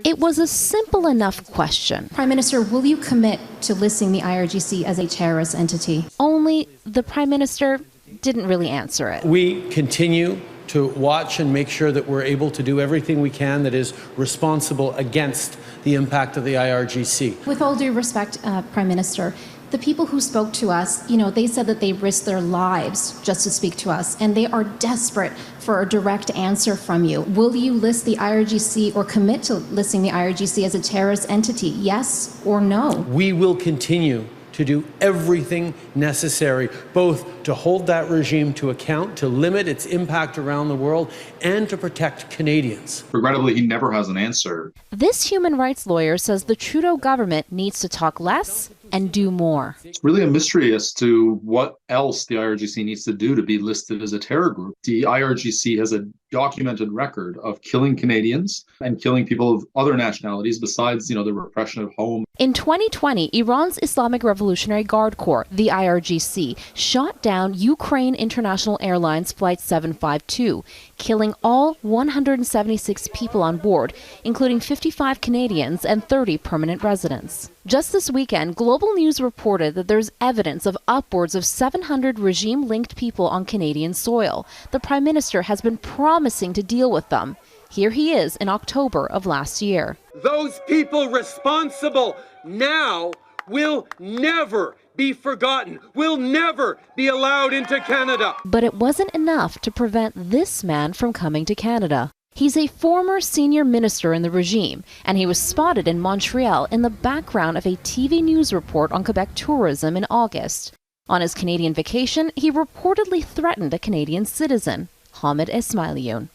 It was a simple enough question. Prime Minister, will you commit to listing the IRGC as a terrorist entity? Only the Prime Minister didn't really answer it. We continue to watch and make sure that we're able to do everything we can that is responsible against the impact of the IRGC. With all due respect, Prime Minister, the people who spoke to us, they said that they risked their lives just to speak to us, and they are desperate for a direct answer from you. Will you list the IRGC or commit to listing the IRGC as a terrorist entity, yes or no? We will continue to do everything necessary, both to hold that regime to account, to limit its impact around the world, and to protect Canadians. Regrettably, he never has an answer. This human rights lawyer says the Trudeau government needs to talk less and do more. It's really a mystery as to what else the IRGC needs to do to be listed as a terror group. The IRGC has a documented record of killing Canadians and killing people of other nationalities besides, the repression at home. In 2020, Iran's Islamic Revolutionary Guard Corps, the IRGC, shot down Ukraine International Airlines Flight 752, killing all 176 people on board, including 55 Canadians and 30 permanent residents. Just this weekend, Global News reported that there's evidence of upwards of 700 regime-linked people on Canadian soil. The Prime Minister has been promising to deal with them. Here he is in October of last year. Those people responsible now will never be forgotten, will never be allowed into Canada. But it wasn't enough to prevent this man from coming to Canada. He's a former senior minister in the regime, and he was spotted in Montreal in the background of a TV news report on Quebec tourism in August. On his Canadian vacation, he reportedly threatened a Canadian citizen, Hamed Ismailioun.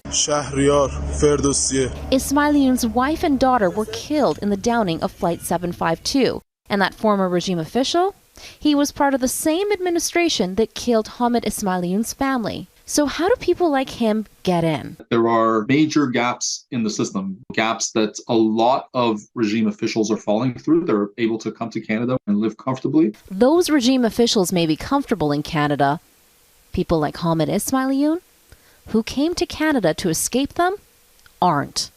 Ismailioun's wife and daughter were killed in the downing of Flight 752, and that former regime official? He was part of the same administration that killed Hamed Ismailioun's family. So how do people like him get in? There are major gaps in the system, gaps that a lot of regime officials are falling through. They're able to come to Canada and live comfortably. Those regime officials may be comfortable in Canada. People like Hamed Ismailioun, who came to Canada to escape them, aren't.